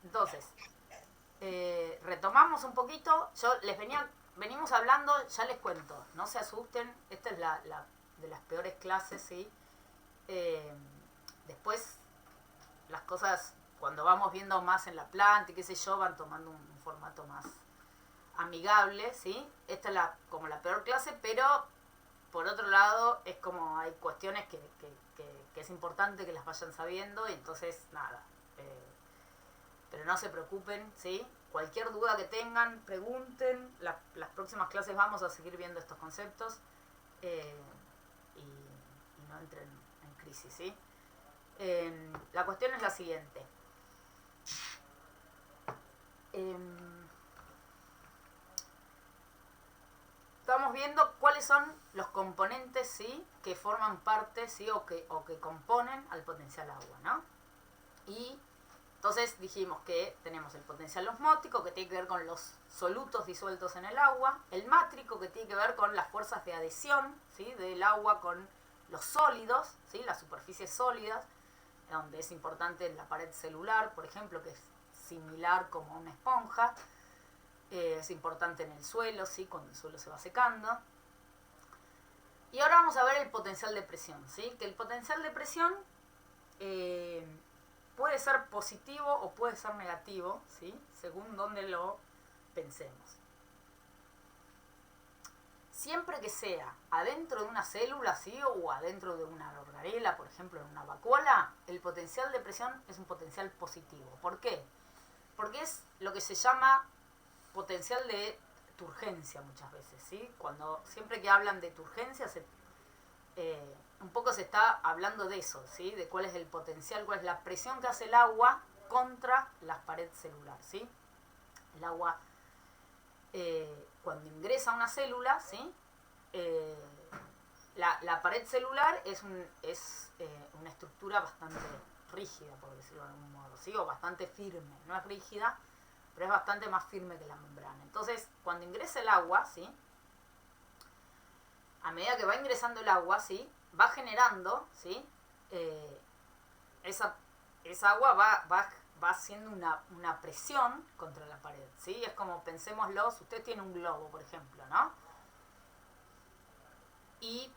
Entonces, retomamos un poquito. Venimos hablando, ya les cuento, no se asusten, esta es la de las peores clases, ¿sí? Eh, Después las cosas, cuando vamos viendo más en la planta y qué sé yo, van tomando un formato más amigable, ¿sí? Esta es como la peor clase, pero por otro lado es como hay cuestiones que es importante que las vayan sabiendo y entonces nada, eh, pero no se preocupen, ¿sí? Cualquier duda que tengan, pregunten. Las próximas clases vamos a seguir viendo estos conceptos eh, y no entren en crisis, ¿sí? La cuestión es la siguiente. Eh, Estamos viendo cuáles son los componentes, ¿sí? Que forman parte, ¿sí? O que componen al potencial agua, ¿no? Y entonces dijimos que tenemos el potencial osmótico, que tiene que ver con los solutos disueltos en el agua, el mátrico, que tiene que ver con las fuerzas de adhesión, ¿sí? Del agua con los sólidos, ¿sí? Las superficies sólidas, donde es importante la pared celular, por ejemplo, que es similar como una esponja. Es importante en el suelo, ¿sí? Cuando el suelo se va secando. Y ahora vamos a ver el potencial de presión, ¿sí? Que el potencial de presión eh, puede ser positivo o puede ser negativo, ¿sí? Según donde lo pensemos. Siempre que sea adentro de una célula, ¿sí? O adentro de una organela, por ejemplo, en una vacuola, el potencial de presión es un potencial positivo. ¿Por qué? Porque es lo que se llama potencial de turgencia muchas veces, ¿sí? Siempre que hablan de turgencia, un poco se está hablando de eso, ¿sí? De cuál es el potencial, cuál es la presión que hace el agua contra la pared celular, ¿sí? El agua, cuando ingresa a una célula, ¿sí? Eh, la pared celular es una estructura bastante rígida, por decirlo de algún modo, ¿sí? O bastante firme, no es rígida, pero es bastante más firme que la membrana. Entonces, cuando ingresa el agua, ¿sí? A medida que va ingresando el agua, ¿sí? Va generando, ¿sí? Eh, esa, esa agua va haciendo una presión contra la pared, ¿sí? Es como, pensémoslo, si usted tiene un globo, por ejemplo, ¿no? Y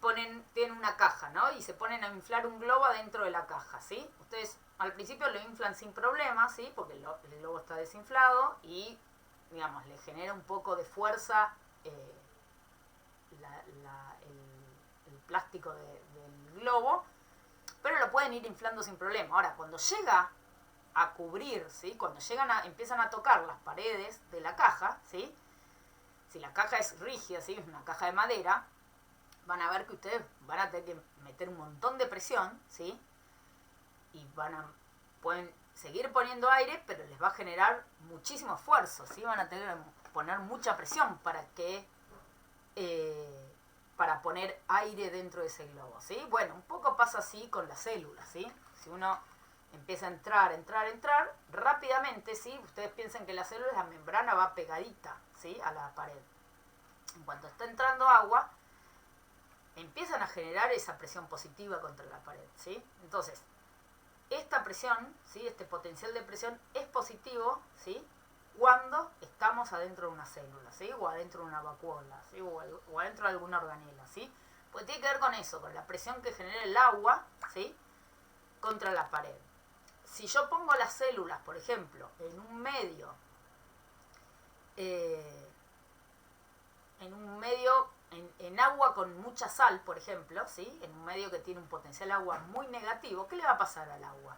tienen una caja, ¿no? Y se ponen a inflar un globo adentro de la caja, ¿sí? Ustedes al principio lo inflan sin problema, ¿sí? Porque el globo está desinflado y, digamos, le genera un poco de fuerza eh, el plástico del globo, pero lo pueden ir inflando sin problema. Ahora, cuando llega a cubrir, ¿sí? Cuando empiezan a tocar las paredes de la caja, ¿sí? Si la caja es rígida, ¿sí? Es una caja de madera, van a ver que ustedes van a tener que meter un montón de presión, ¿sí? Y pueden seguir poniendo aire, pero les va a generar muchísimo esfuerzo, ¿sí? Van a tener que poner mucha presión eh, para poner aire dentro de ese globo, ¿sí? Bueno, un poco pasa así con las células, ¿sí? Si uno empieza a entrar, rápidamente, ¿sí? Ustedes piensan que la célula, la membrana va pegadita, ¿sí? A la pared. En cuanto está entrando agua, empiezan a generar esa presión positiva contra la pared, ¿sí? Entonces, esta presión, ¿sí? Este potencial de presión es positivo, ¿sí? Cuando estamos adentro de una célula, ¿sí? O adentro de una vacuola, ¿sí? O adentro de alguna organela, ¿sí? Pues tiene que ver con eso, con la presión que genera el agua, ¿sí? Contra la pared. Si yo pongo las células, por ejemplo, eh, en un medio en agua con mucha sal, por ejemplo, ¿sí? En un medio que tiene un potencial agua muy negativo, ¿qué le va a pasar al agua?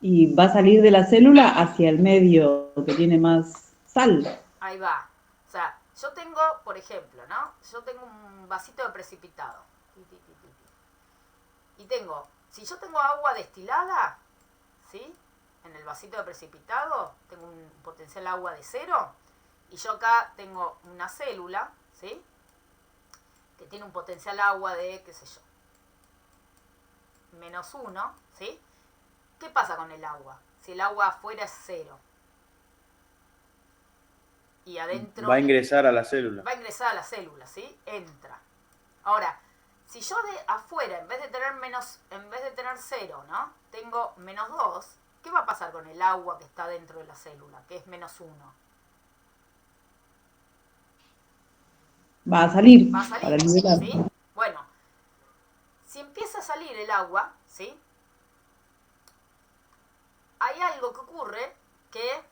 Y va a salir de la célula hacia el medio que tiene más sal. Ahí va. O sea, yo tengo, por ejemplo, ¿no? Yo tengo un vasito de precipitado. Y si yo tengo agua destilada, ¿sí? En el vasito de precipitado tengo un potencial agua de 0. Y yo acá tengo una célula, ¿sí? Que tiene un potencial agua de, qué sé yo, -1, ¿sí? ¿Qué pasa con el agua? Si el agua afuera es 0 y Va adentro a ingresar a la célula. va a ingresar a la célula, ¿sí? Entra. Ahora, Si yo de afuera, en vez de tener 0, ¿no? Tengo -2, ¿qué va a pasar con el agua que está dentro de la célula, que es -1? Va a salir Va a para salir, liberar. ¿sí? Bueno, si empieza a salir el agua, ¿sí? Hay algo que ocurre que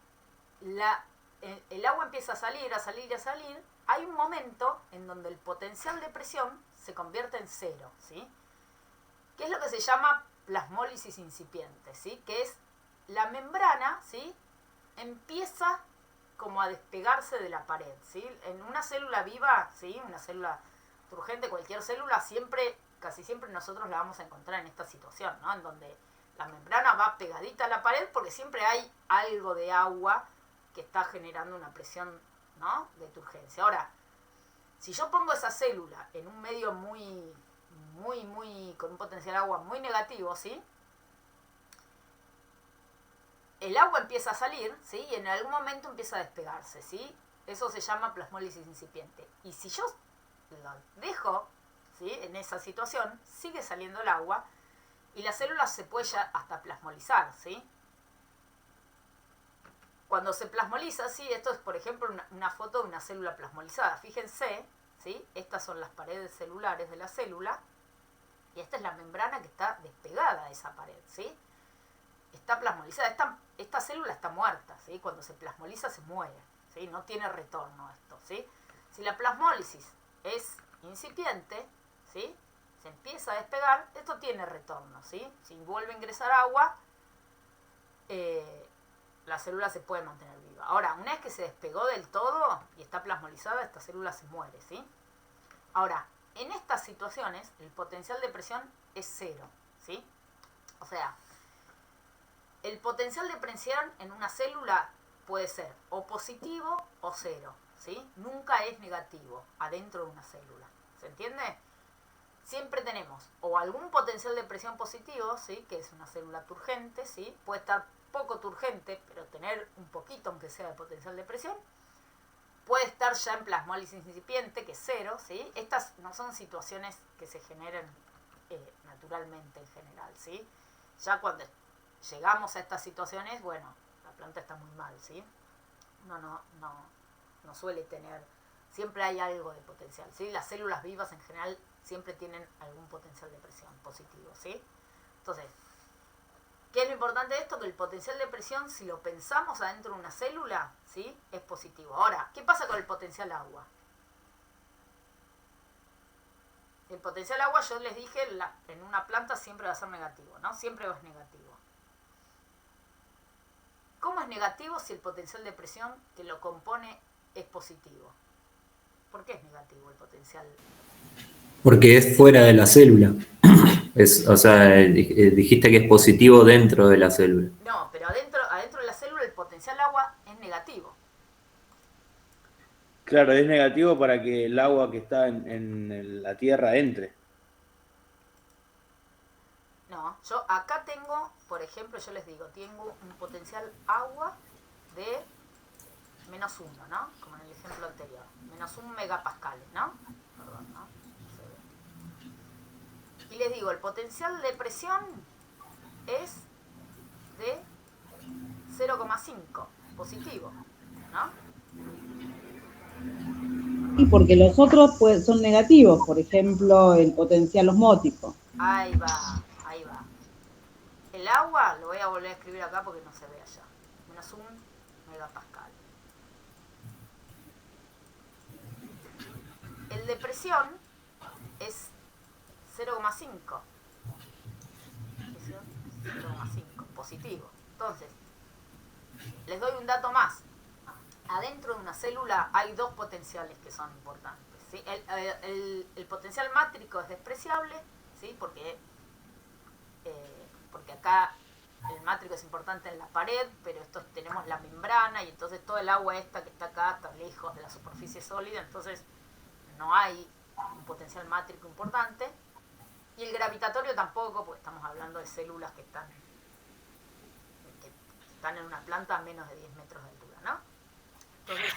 el agua empieza a salir, a salir, a salir. Hay un momento en donde el potencial de presión se convierte en 0, ¿sí? Que es lo que se llama plasmólisis incipiente, ¿sí? Que es la membrana, ¿sí? Empieza como a despegarse de la pared, ¿sí? En una célula viva, ¿sí? Una célula turgente, cualquier célula, casi siempre nosotros la vamos a encontrar en esta situación, ¿no? En donde la membrana va pegadita a la pared porque siempre hay algo de agua que está generando una presión, ¿no? De turgencia. Ahora, si yo pongo esa célula en un medio con un potencial de agua muy negativo, ¿sí? El agua empieza a salir, ¿sí? Y en algún momento empieza a despegarse, ¿sí? Eso se llama plasmólisis incipiente. Y si yo lo dejo, ¿sí? En esa situación, sigue saliendo el agua y la célula se puede ya hasta plasmolizar, ¿sí? Cuando se plasmoliza, ¿sí? Esto es, por ejemplo, una foto de una célula plasmolizada. Fíjense, ¿sí? Estas son las paredes celulares de la célula y esta es la membrana que está despegada de esa pared, ¿sí? Está plasmolizada. Esta célula está muerta, ¿sí? Cuando se plasmoliza se muere, ¿sí? No tiene retorno esto, ¿sí? Si la plasmólisis es incipiente, ¿sí? Se empieza a despegar, esto tiene retorno, ¿sí? Si vuelve a ingresar agua, la célula se puede mantener viva. Ahora, una vez que se despegó del todo y está plasmolizada, esta célula se muere, ¿sí? Ahora, en estas situaciones, el potencial de presión es 0, ¿sí? O sea, el potencial de presión en una célula puede ser o positivo o 0, ¿sí? Nunca es negativo adentro de una célula, ¿se entiende? Siempre tenemos o algún potencial de presión positivo, ¿sí? Que es una célula turgente, ¿sí? Puede estar poco turgente, pero tener un poquito, aunque sea, de potencial de presión. Puede estar ya en plasmólisis incipiente, que es 0, ¿sí? Estas no son situaciones que se generan naturalmente en general, ¿sí? Ya cuando llegamos a estas situaciones, bueno, la planta está muy mal, ¿sí? No suele tener, siempre hay algo de potencial, ¿sí? Las células vivas en general siempre tienen algún potencial de presión positivo, ¿sí? Entonces, ¿qué es lo importante de esto? Que el potencial de presión, si lo pensamos adentro de una célula, ¿sí? Es positivo. Ahora, ¿qué pasa con el potencial agua? El potencial agua, yo les dije, en una planta siempre va a ser negativo, ¿no? Siempre es negativo. ¿Cómo es negativo si el potencial de presión que lo compone es positivo? ¿Por qué es negativo el potencial? Porque es fuera de la célula. O sea, dijiste que es positivo dentro de la célula. No, pero adentro de la célula el potencial agua es negativo. Claro, es negativo para que el agua que está en la tierra entre. No, yo acá tengo, por ejemplo, yo les digo, tengo un potencial agua de -1, ¿no? Como en el ejemplo anterior. -1 megapascales, ¿no? Perdón, ¿no? Y les digo, el potencial de presión es de 0,5, positivo, ¿no? Y porque los otros son negativos, por ejemplo, el potencial osmótico. Ahí va, ahí va. El agua, lo voy a volver a escribir acá porque no se ve allá. -1 megapascal. El de presión es 0,5. 0,5, positivo. Entonces, les doy un dato más. Adentro de una célula hay dos potenciales que son importantes, ¿sí? El potencial mátrico es despreciable, ¿sí? Porque acá el mátrico es importante en la pared, pero tenemos la membrana y entonces todo el agua esta que está acá está lejos de la superficie sólida, entonces no hay un potencial mátrico importante. Y el gravitatorio tampoco, porque estamos hablando de células que están en una planta a menos de 10 metros de altura, ¿no? Entonces,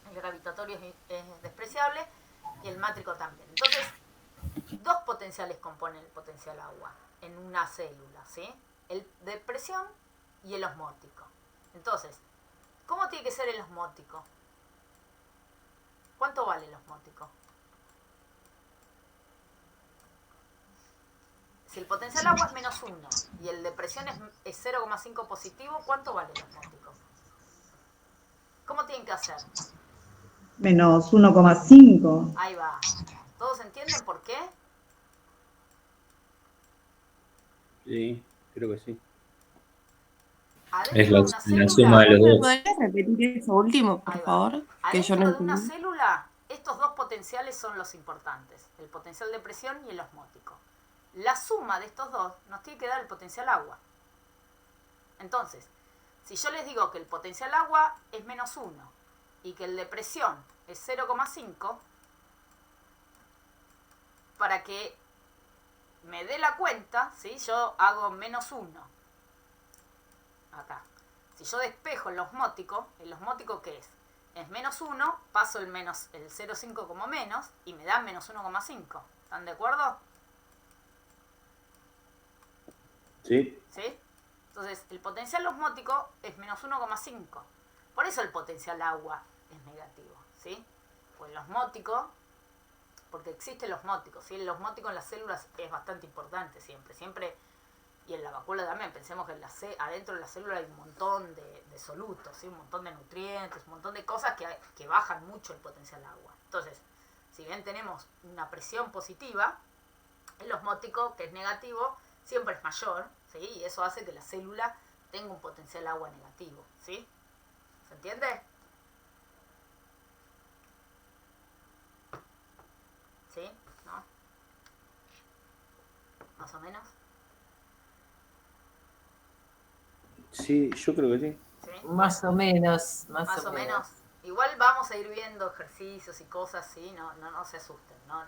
el gravitatorio es despreciable y el mátrico también. Entonces, dos potenciales componen el potencial agua en una célula, ¿sí? El de presión y el osmótico. Entonces, ¿cómo tiene que ser el osmótico? ¿Cuánto vale el osmótico? Si el potencial agua es -1 y el de presión es 0,5 positivo, ¿cuánto vale el osmótico? ¿Cómo tienen que hacer? Menos 1,5. Ahí va. ¿Todos entienden por qué? Sí, creo que sí. Es Adentro de una la suma célula, de los dos. ¿Podrías repetir eso último, por ahí va. favor? Que yo no Adentro de una entendí. célula, estos dos potenciales son los importantes, el potencial de presión y el osmótico. La suma de estos dos nos tiene que dar el potencial agua. Entonces, si yo les digo que el potencial agua es -1 y que el de presión es 0,5, para que me dé la cuenta, ¿sí? Yo hago -1 acá. Si yo despejo el osmótico ¿qué es? Es -1, paso el 0,5 como menos y me da -1,5. ¿Están de acuerdo? Sí. ¿Sí? Entonces, el potencial osmótico es -1,5. Por eso el potencial agua es negativo, ¿sí? Pues el osmótico, porque existe el osmótico, ¿sí? El osmótico en las células es bastante importante siempre, y en la vacuola también. Pensemos que adentro de la célula hay un montón de solutos, ¿sí? Un montón de nutrientes, un montón de cosas que bajan mucho el potencial agua. Entonces, si bien tenemos una presión positiva, el osmótico, que es negativo, siempre es mayor, ¿sí? Y eso hace que la célula tenga un potencial agua negativo, ¿sí? ¿Se entiende? ¿Sí? ¿No? ¿Más o menos? Sí, yo creo que sí. ¿Sí? Más o menos, Más o menos. Igual vamos a ir viendo ejercicios y cosas, ¿sí? No se asusten, no.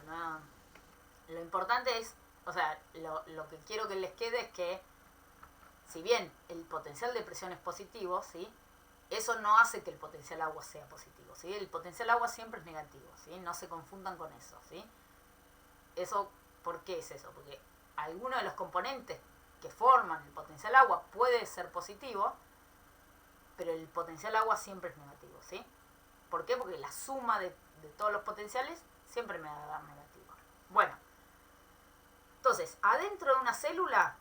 Lo importante es, o sea, lo que quiero que les quede es que, si bien el potencial de presión es positivo, ¿sí? Eso no hace que el potencial agua sea positivo, ¿sí? El potencial agua siempre es negativo, ¿sí? No se confundan con eso, ¿sí? Eso, ¿por qué es eso? Porque alguno de los componentes que forman el potencial agua puede ser positivo, pero el potencial agua siempre es negativo, ¿sí? ¿Por qué? Porque la suma de todos los potenciales siempre me va a dar negativo. Bueno, entonces, adentro de una célula,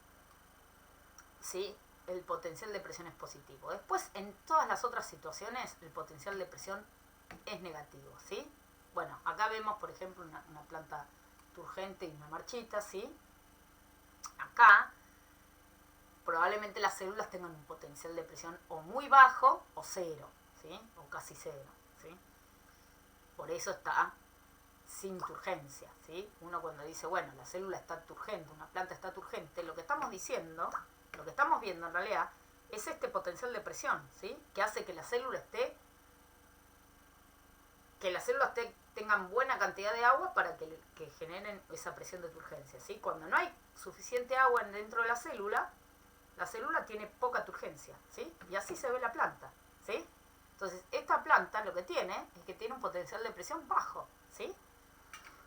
¿sí? El potencial de presión es positivo. Después, en todas las otras situaciones, el potencial de presión es negativo, ¿sí? Bueno, acá vemos, por ejemplo, una planta turgente y una marchita, ¿sí? Acá, probablemente las células tengan un potencial de presión o muy bajo o cero, ¿sí? O casi cero, ¿sí? Por eso está sin turgencia, ¿sí? Uno cuando dice, bueno, la célula está turgente, una planta está turgente, lo que estamos diciendo, lo que estamos viendo en realidad, es este potencial de presión, ¿sí? Que hace que las células tengan buena cantidad de agua para que generen esa presión de turgencia, ¿sí? Cuando no hay suficiente agua dentro de la célula tiene poca turgencia, ¿sí? Y así se ve la planta, ¿sí? Entonces, esta planta lo que tiene es que tiene un potencial de presión bajo, ¿sí?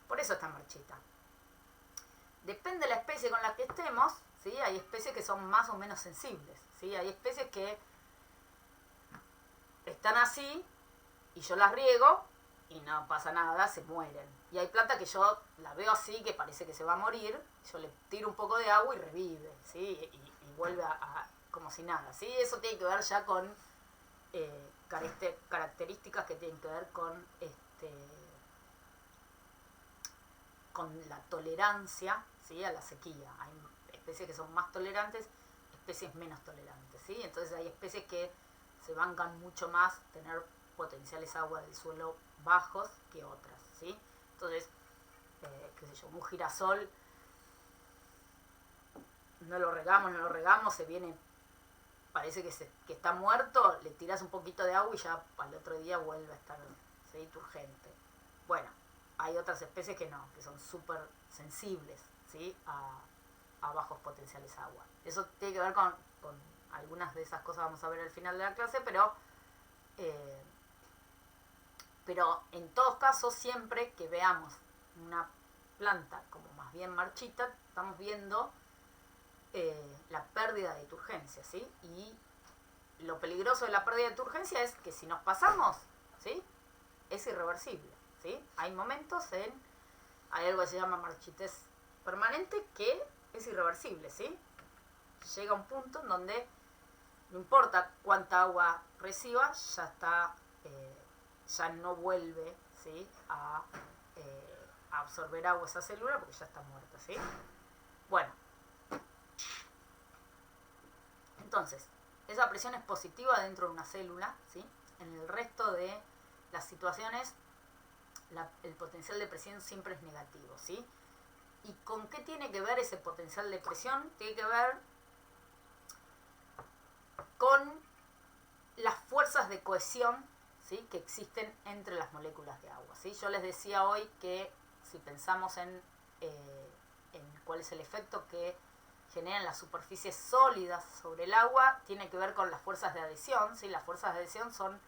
Por eso está marchita. Depende de la especie con la que estemos, ¿sí? Hay especies que son más o menos sensibles, ¿sí? Hay especies que están así y yo las riego y no pasa nada, se mueren. Y hay plantas que yo la veo así, que parece que se va a morir, yo le tiro un poco de agua y revive, ¿sí? Y vuelve como si nada, ¿sí? Eso tiene que ver ya con características que tienen que ver con la tolerancia, ¿sí? A la sequía. Hay especies que son más tolerantes, especies menos tolerantes, ¿sí? Entonces hay especies que se bancan mucho más tener potenciales agua del suelo bajos que otras, ¿sí? Entonces, qué sé yo, un girasol no lo regamos, se viene, parece que está muerto, le tiras un poquito de agua y ya al otro día vuelve a estar, ¿sí? Turgente. Bueno, hay otras especies que no, que son súper sensibles, ¿sí? a bajos potenciales agua. Eso tiene que ver con algunas de esas cosas, vamos a ver al final de la clase, pero en todos casos, siempre que veamos una planta como más bien marchita, estamos viendo la pérdida de turgencia, ¿sí? Y lo peligroso de la pérdida de turgencia es que si nos pasamos, ¿sí? Es irreversible, ¿sí? Hay momentos hay algo que se llama marchitez permanente que es irreversible, ¿sí? Llega un punto en donde no importa cuánta agua reciba, ya está, ya no vuelve, ¿sí? a absorber agua esa célula porque ya está muerta, ¿sí? Bueno, entonces, esa presión es positiva dentro de una célula, ¿sí? En el resto de las situaciones, el potencial de presión siempre es negativo, ¿sí? ¿Y con qué tiene que ver ese potencial de presión? Tiene que ver con las fuerzas de cohesión, ¿sí? Que existen entre las moléculas de agua, ¿sí? Yo les decía hoy que si pensamos en cuál es el efecto que generan las superficies sólidas sobre el agua, tiene que ver con las fuerzas de adhesión, ¿sí? Las fuerzas de adhesión son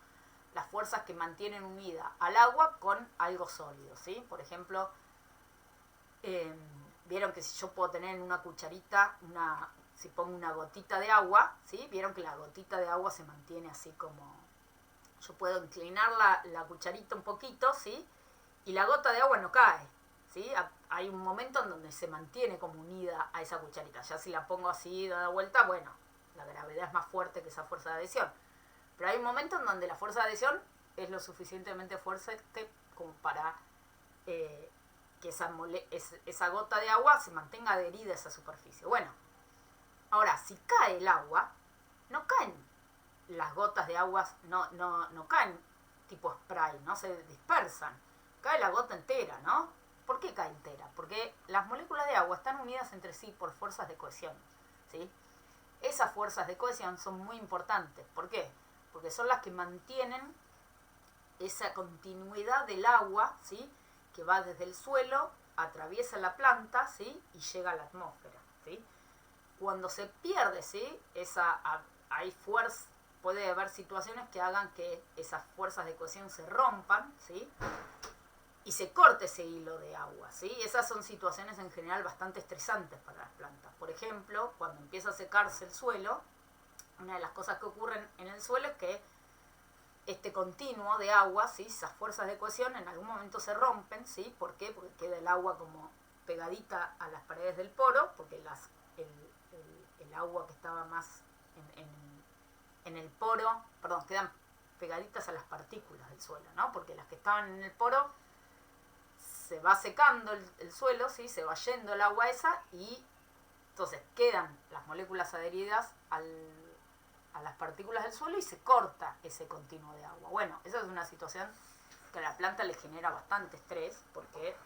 las fuerzas que mantienen unida al agua con algo sólido, ¿sí? Por ejemplo, vieron que si yo puedo tener en una cucharita, si pongo una gotita de agua, ¿sí? Vieron que la gotita de agua se mantiene así como... Yo puedo inclinar la cucharita un poquito, ¿sí? Y la gota de agua no cae, ¿sí? Hay un momento en donde se mantiene como unida a esa cucharita. Ya si la pongo así, dada vuelta, bueno, la gravedad es más fuerte que esa fuerza de adhesión. Pero hay un momento en donde la fuerza de adhesión es lo suficientemente fuerte como para que esa gota de agua se mantenga adherida a esa superficie. Bueno, ahora, si cae el agua, no caen las gotas de agua, no caen tipo spray, no se dispersan. Cae la gota entera, ¿no? ¿Por qué cae entera? Porque las moléculas de agua están unidas entre sí por fuerzas de cohesión, ¿sí? Esas fuerzas de cohesión son muy importantes. ¿Por qué? Porque son las que mantienen esa continuidad del agua, ¿sí? Que va desde el suelo, atraviesa la planta, ¿sí? Y llega a la atmósfera, ¿sí? Cuando se pierde, ¿sí? Puede haber situaciones que hagan que esas fuerzas de cohesión se rompan, ¿sí? Y se corte ese hilo de agua, ¿sí? Esas son situaciones en general bastante estresantes para las plantas. Por ejemplo, cuando empieza a secarse el suelo, una de las cosas que ocurren en el suelo es que este continuo de agua, ¿sí? Esas fuerzas de cohesión en algún momento se rompen, ¿sí? ¿Por qué? Porque queda el agua como pegadita a las paredes del poro, porque el agua que estaba más en el poro, quedan pegaditas a las partículas del suelo, ¿no? Porque las que estaban en el poro se va secando el suelo, ¿sí? Se va yendo el agua esa y entonces quedan las moléculas adheridas a las partículas del suelo y se corta ese continuo de agua. Bueno, esa es una situación que a la planta le genera bastante estrés porque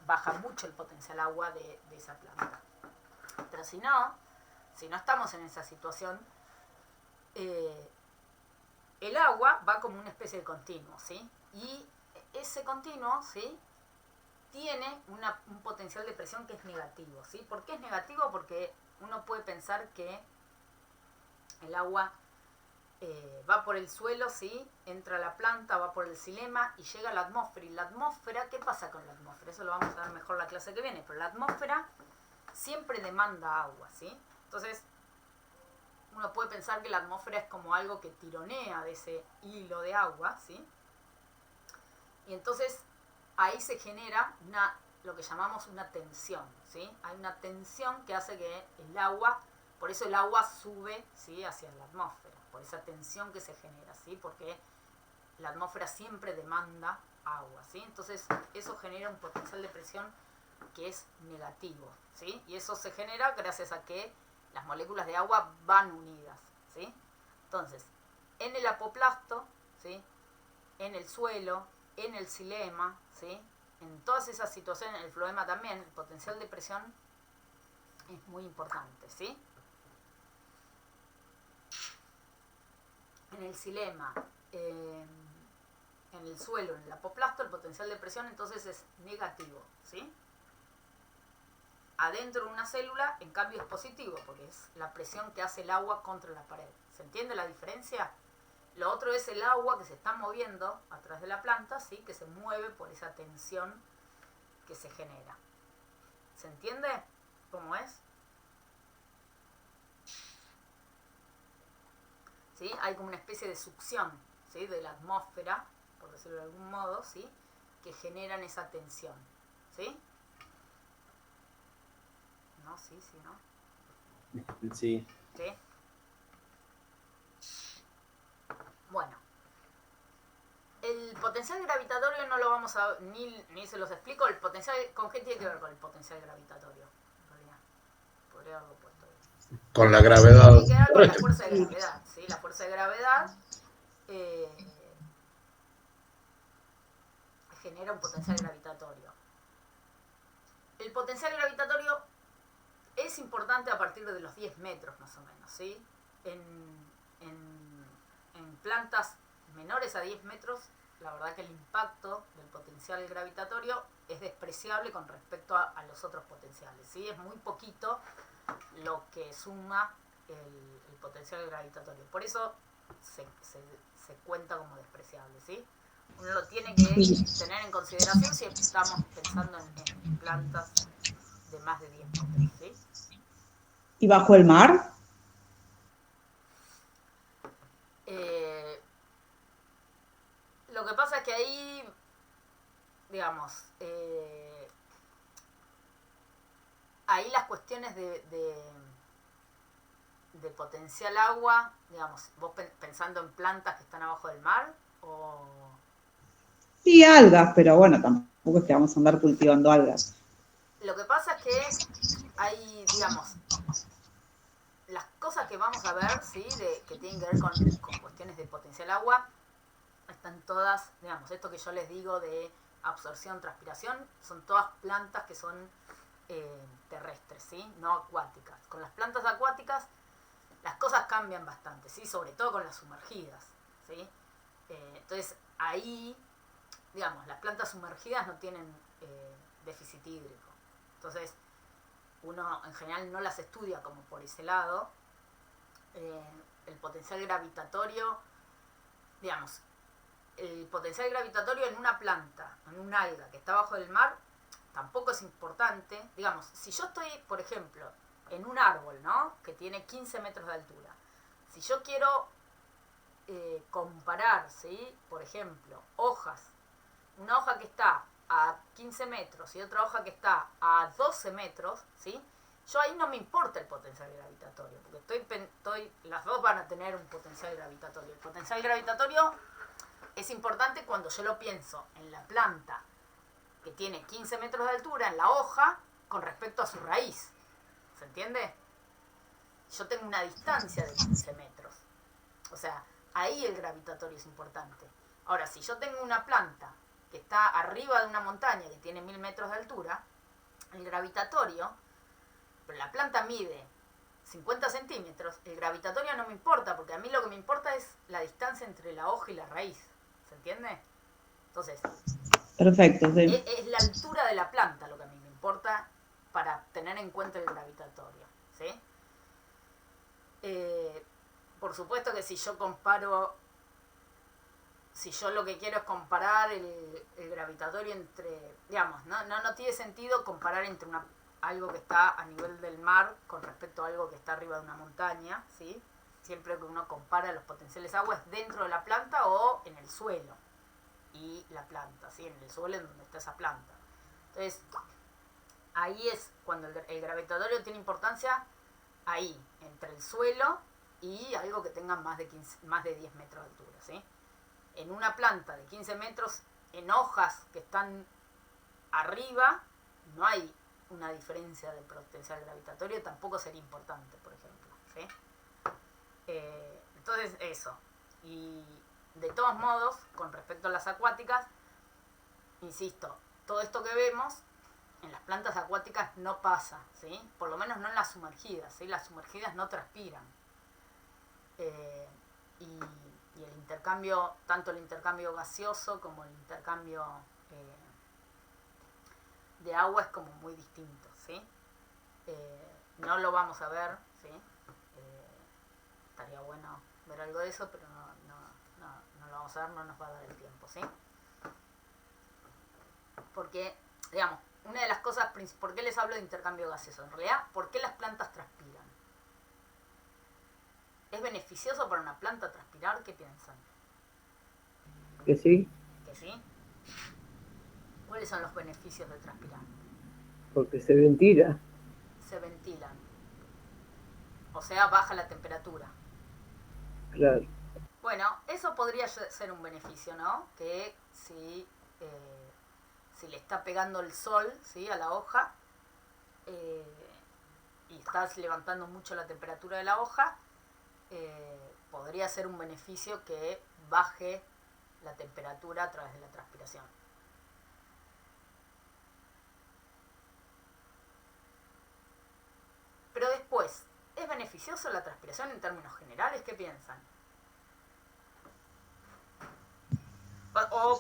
baja mucho el potencial agua de esa planta. Pero si no estamos en esa situación, el agua va como una especie de continuo, ¿sí? Y ese continuo, ¿sí? Tiene un potencial de presión que es negativo, ¿sí? ¿Por qué es negativo? Porque uno puede pensar que el agua va por el suelo, ¿sí? Entra a la planta, va por el xilema y llega a la atmósfera. Y la atmósfera, ¿qué pasa con la atmósfera? Eso lo vamos a ver mejor la clase que viene. Pero la atmósfera siempre demanda agua, ¿sí? Entonces, uno puede pensar que la atmósfera es como algo que tironea de ese hilo de agua, ¿sí? Y entonces ahí se genera lo que llamamos una tensión, ¿sí? Hay una tensión que hace que el agua, por eso el agua sube, ¿sí? Hacia la atmósfera, por esa tensión que se genera, ¿sí? Porque la atmósfera siempre demanda agua, ¿sí? Entonces eso genera un potencial de presión que es negativo, ¿sí? Y eso se genera gracias a que las moléculas de agua van unidas, ¿sí? Entonces, en el apoplasto, ¿sí? En el suelo, en el xilema, ¿sí? En todas esas situaciones, en el floema también, el potencial de presión es muy importante, ¿sí? En el xilema, en el suelo, en el apoplasto, el potencial de presión entonces es negativo, ¿sí? Adentro de una célula, en cambio, es positivo, porque es la presión que hace el agua contra la pared. ¿Se entiende la diferencia? Lo otro es el agua que se está moviendo a través de la planta, ¿sí? Que se mueve por esa tensión que se genera. ¿Se entiende cómo es? ¿Sí? Hay como una especie de succión, ¿sí? De la atmósfera, por decirlo de algún modo, ¿sí? Que generan esa tensión. ¿Sí? ¿No? Sí, sí, ¿no? Sí. ¿Sí? Bueno. El potencial gravitatorio no lo vamos a... Ni se los explico. El potencial... ¿Con qué tiene que ver con el potencial gravitatorio? En realidad. Podría haberlo puesto ahí. Con la gravedad. Tiene que ver con la fuerza de gravedad, ¿sí? La fuerza de gravedad genera un potencial gravitatorio. El potencial gravitatorio es importante a partir de los 10 metros más o menos, ¿sí? En plantas menores a 10 metros, la verdad que el impacto del potencial gravitatorio es despreciable con respecto a los otros potenciales, ¿sí? Es muy poquito lo que suma el potencial gravitatorio. Por eso se cuenta como despreciable, ¿sí? Uno lo tiene que tener en consideración si estamos pensando en plantas de más de 10 metros, ¿sí? ¿Y bajo el mar? Lo que pasa es que ahí, digamos, ahí las cuestiones de potencial agua, digamos, vos pensando en plantas que están abajo del mar, o... Sí, algas, pero bueno, tampoco es que vamos a andar cultivando algas. Lo que pasa es que hay, digamos, las cosas que vamos a ver, ¿sí? Que tienen que ver con cuestiones de potencial agua, están todas, digamos, esto que yo les digo de absorción, transpiración, son todas plantas que son terrestres, ¿sí? No acuáticas. Con las plantas acuáticas las cosas cambian bastante, ¿sí? Sobre todo con las sumergidas, ¿sí? Entonces ahí, digamos, las plantas sumergidas no tienen déficit hídrico. Entonces uno en general no las estudia como por ese lado. El potencial gravitatorio, digamos, el potencial gravitatorio en una planta, en un alga que está bajo del mar, tampoco es importante. Digamos, si yo estoy, por ejemplo, en un árbol, ¿no? Que tiene 15 metros de altura. Si yo quiero comparar, ¿sí? Por ejemplo, hojas. Una hoja que está a 15 metros y otra hoja que está a 12 metros, ¿sí? Yo ahí no me importa el potencial gravitatorio, porque las dos van a tener un potencial gravitatorio. El potencial gravitatorio es importante cuando yo lo pienso en la planta que tiene 15 metros de altura, en la hoja, con respecto a su raíz. ¿Se entiende? Yo tengo una distancia de 15 metros. O sea, ahí el gravitatorio es importante. Ahora, si yo tengo una planta que está arriba de una montaña que tiene 1000 metros de altura, el gravitatorio, pero la planta mide 50 centímetros, el gravitatorio no me importa, porque a mí lo que me importa es la distancia entre la hoja y la raíz. ¿Se entiende? Entonces, Perfecto, sí. es la altura de la planta lo que a mí me importa para tener en cuenta el gravitatorio, ¿sí? Por supuesto que si yo lo que quiero es comparar el gravitatorio entre, digamos, no tiene sentido comparar entre algo que está a nivel del mar con respecto a algo que está arriba de una montaña, ¿sí? Siempre que uno compara los potenciales agua es dentro de la planta o en el suelo y la planta, ¿sí? En el suelo en donde está esa planta. Entonces, ahí es cuando el gravitatorio tiene importancia, ahí, entre el suelo y algo que tenga más de 10 metros de altura, ¿sí? En una planta de 15 metros, en hojas que están arriba, no hay una diferencia de potencial gravitatorio, tampoco sería importante, por ejemplo, ¿sí? Entonces, eso. Y de todos modos, con respecto a las acuáticas, insisto, todo esto que vemos en las plantas acuáticas no pasa, ¿sí? Por lo menos no en las sumergidas, ¿sí? Las sumergidas no transpiran. Y el intercambio, tanto el intercambio gaseoso como el intercambio de agua es como muy distinto, ¿sí? No lo vamos a ver, ¿sí? Estaría bueno ver algo de eso, pero no lo vamos a ver, no nos va a dar el tiempo, ¿sí? Porque, digamos, una de las cosas, ¿por qué les hablo de intercambio gaseoso? En realidad, ¿por qué las plantas transpiran? ¿Es beneficioso para una planta transpirar? ¿Qué piensan? Que sí, ¿Que sí? ¿Cuáles son los beneficios de transpirar? porque se ventila. Se ventilan. O sea, baja la temperatura. Claro. Bueno, eso podría ser un beneficio, ¿no? Que si le está pegando el sol, ¿sí?, a la hoja, y estás levantando mucho la temperatura de la hoja, podría ser un beneficio que baje la temperatura a través de la transpiración. Pero después, ¿es beneficioso la transpiración en términos generales? ¿Qué piensan? O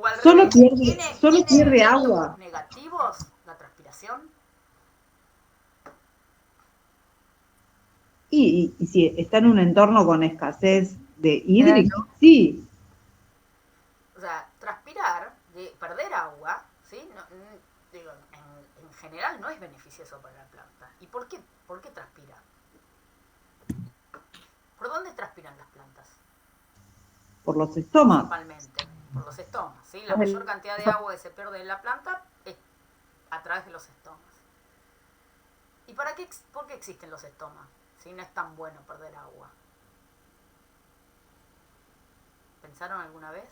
al Solo revés, pierde ¿tiene efectos agua. negativos la transpiración? Y si está en un entorno con escasez de hídrico, sí. O sea, transpirar, perder agua, ¿sí? Digo, en general no es beneficioso para la planta. ¿Y por qué? ¿Por qué transpira? ¿Por dónde transpiran las plantas? Por los estomas. Principalmente, por los estomas, ¿sí? La mayor cantidad de agua que se pierde en la planta es a través de los estomas. ¿Y por qué existen los estomas? Si no es tan bueno perder agua. ¿Pensaron alguna vez?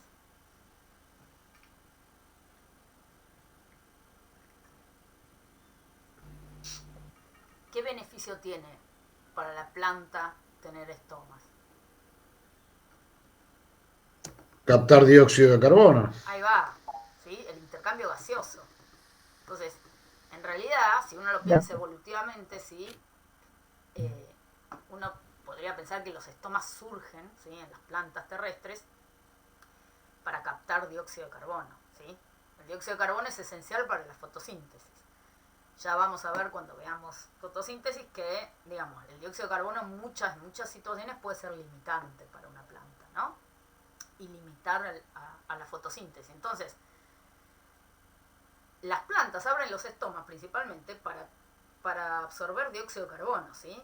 ¿Qué beneficio tiene para la planta tener estomas? Captar dióxido de carbono. Ahí va, ¿sí? El intercambio gaseoso. Entonces, en realidad, si uno lo piensa evolutivamente, ¿sí? Uno podría pensar que los estomas surgen, ¿sí?, en las plantas terrestres para captar dióxido de carbono, ¿sí? El dióxido de carbono es esencial para la fotosíntesis. Ya vamos a ver cuando veamos fotosíntesis que, digamos, el dióxido de carbono en muchas situaciones puede ser limitante para una planta, ¿no? Y limitar a la fotosíntesis. Entonces, las plantas abren los estomas principalmente para absorber dióxido de carbono, ¿sí?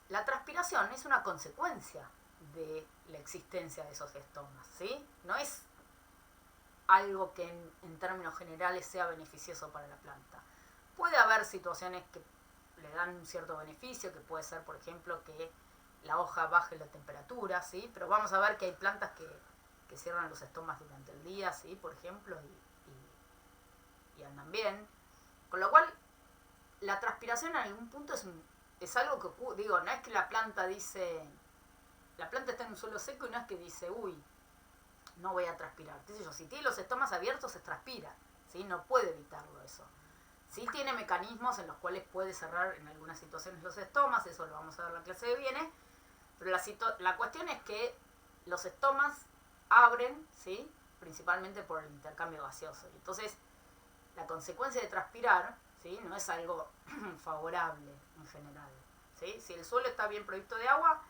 La transpiración es una consecuencia de la existencia de esos estomas, ¿sí? No es algo que en términos generales sea beneficioso para la planta. Puede haber situaciones que le dan un cierto beneficio, que puede ser, por ejemplo, que la hoja baje la temperatura, ¿sí? Pero vamos a ver que hay plantas que cierran los estomas durante el día, ¿sí?, por ejemplo, y andan bien. Con lo cual, la transpiración en algún punto es algo que ocurre. Digo, no es que la planta está en un suelo seco y no es que dice, uy, no voy a transpirar. ¿Qué sé yo? Si tiene los estomas abiertos, se transpira, ¿sí? No puede evitarlo eso. Sí tiene mecanismos en los cuales puede cerrar en algunas situaciones los estomas, eso lo vamos a ver en la clase que viene, pero la cuestión es que los estomas abren, ¿sí?, principalmente por el intercambio gaseoso. Y entonces, la consecuencia de transpirar, ¿sí?, no es algo favorable en general, ¿sí? Si el suelo está bien provisto de agua,